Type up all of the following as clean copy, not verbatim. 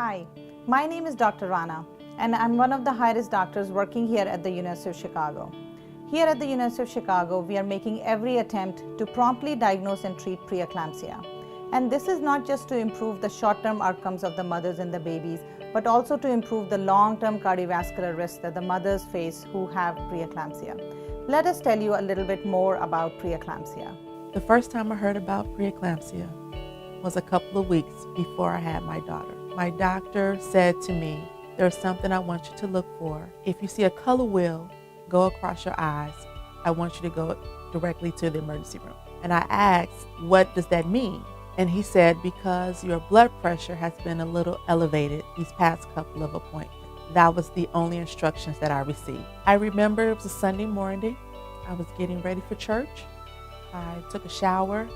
Hi, my name is Dr. Rana, and I'm one of the high-risk doctors working here at the University of Chicago. Here at the University of Chicago, we are making every attempt to promptly diagnose and treat preeclampsia. And this is not just to improve the short-term outcomes of the mothers and the babies, but also to improve the long-term cardiovascular risks that the mothers face who have preeclampsia. Let us tell you a little bit more about preeclampsia. The first time I heard about preeclampsia was a couple of weeks before I had my daughter. My doctor said to me, "There's something I want you to look for. If you see a color wheel go across your eyes, I want you to go directly to the emergency room." And I asked, "What does that mean?" And he said, "Because your blood pressure has been a little elevated these past couple of appointments." That was the only instructions that I received. I remember it was a Sunday morning. I was getting ready for church. I took a shower.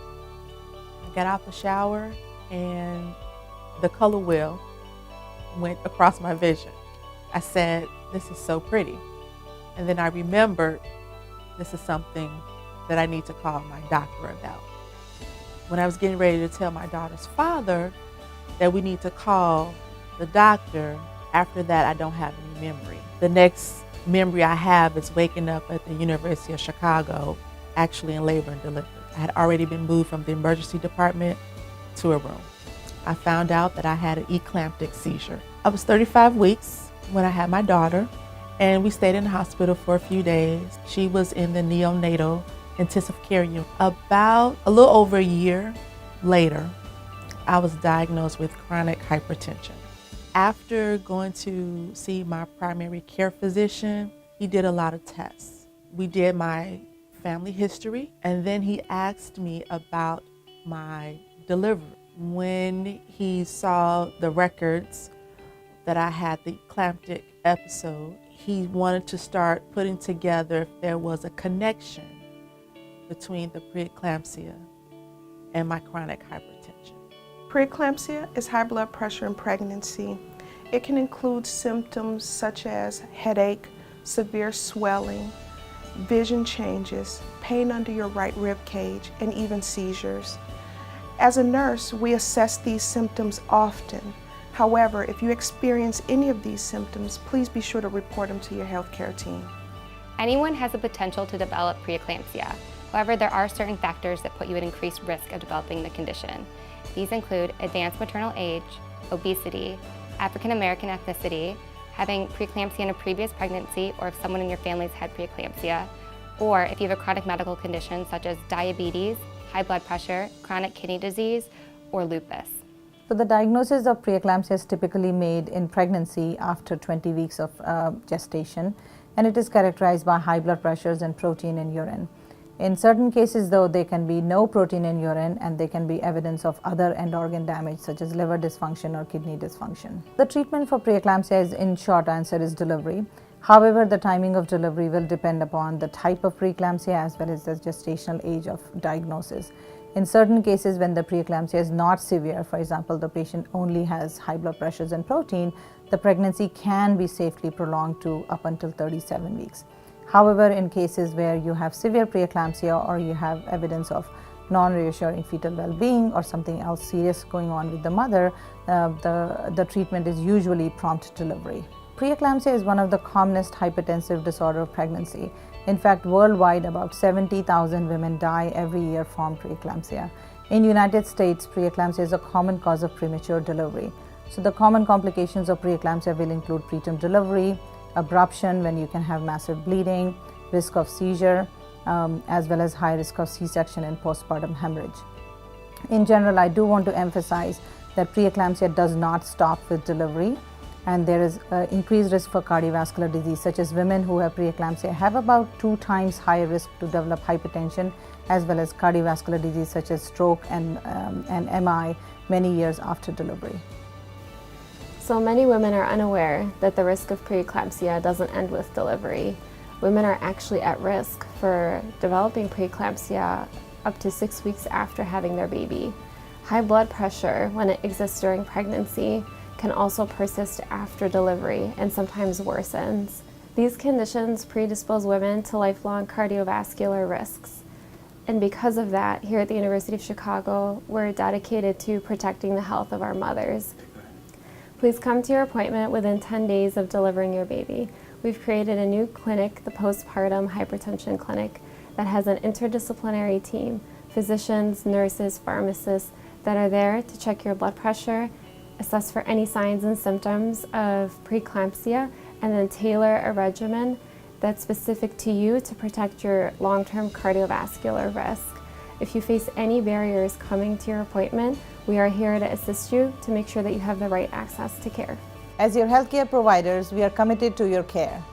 I got out the shower and the color wheel went across my vision. I said, "This is so pretty." And then I remembered this is something that I need to call my doctor about. When I was getting ready to tell my daughter's father that we need to call the doctor, after that I don't have any memory. The next memory I have is waking up at the University of Chicago, actually in labor and delivery. I had already been moved from the emergency department to a room. I found out that I had an eclamptic seizure. I was 35 weeks when I had my daughter, and we stayed in the hospital for a few days. She was in the neonatal intensive care unit. About a little over a year later, I was diagnosed with chronic hypertension. After going to see my primary care physician, he did a lot of tests. We did my family history, and then he asked me about my delivery. When he saw the records that I had the eclamptic episode, he wanted to start putting together if there was a connection between the preeclampsia and my chronic hypertension. Preeclampsia is high blood pressure in pregnancy. It can include symptoms such as headache, severe swelling, vision changes, pain under your right rib cage, and even seizures. As a nurse, we assess these symptoms often. However, if you experience any of these symptoms, please be sure to report them to your healthcare team. Anyone has the potential to develop preeclampsia. However, there are certain factors that put you at increased risk of developing the condition. These include advanced maternal age, obesity, African American ethnicity, having preeclampsia in a previous pregnancy, or if someone in your family has had preeclampsia, or if you have a chronic medical condition such as diabetes, high blood pressure, chronic kidney disease, or lupus. So the diagnosis of preeclampsia is typically made in pregnancy after 20 weeks of gestation, and it is characterized by high blood pressures and protein in urine. In certain cases, though, there can be no protein in urine, and there can be evidence of other end organ damage such as liver dysfunction or kidney dysfunction. The treatment for preeclampsia is, in short answer, is delivery. However, the timing of delivery will depend upon the type of preeclampsia as well as the gestational age of diagnosis. In certain cases, when the preeclampsia is not severe, for example, the patient only has high blood pressures and protein, the pregnancy can be safely prolonged to up until 37 weeks. However, in cases where you have severe preeclampsia or you have evidence of non-reassuring fetal well-being or something else serious going on with the mother, the treatment is usually prompt delivery. Preeclampsia is one of the commonest hypertensive disorder of pregnancy. In fact, worldwide, about 70,000 women die every year from preeclampsia. In the United States, preeclampsia is a common cause of premature delivery. So the common complications of preeclampsia will include preterm delivery, abruption when you can have massive bleeding, risk of seizure, as well as high risk of C-section and postpartum hemorrhage. In general, I do want to emphasize that preeclampsia does not stop with delivery, and there is increased risk for cardiovascular disease, such as women who have preeclampsia have about 2 times higher risk to develop hypertension, as well as cardiovascular disease such as stroke and MI many years after delivery. So many women are unaware that the risk of preeclampsia doesn't end with delivery. Women are actually at risk for developing preeclampsia up to 6 weeks after having their baby. High blood pressure, when it exists during pregnancy, can also persist after delivery and sometimes worsens. These conditions predispose women to lifelong cardiovascular risks. And because of that, here at the University of Chicago, we're dedicated to protecting the health of our mothers. Please come to your appointment within 10 days of delivering your baby. We've created a new clinic, the Postpartum Hypertension Clinic, that has an interdisciplinary team, physicians, nurses, pharmacists, that are there to check your blood pressure, assess for any signs and symptoms of preeclampsia, and then tailor a regimen that's specific to you to protect your long-term cardiovascular risk. If you face any barriers coming to your appointment, we are here to assist you to make sure that you have the right access to care. As your healthcare providers, we are committed to your care.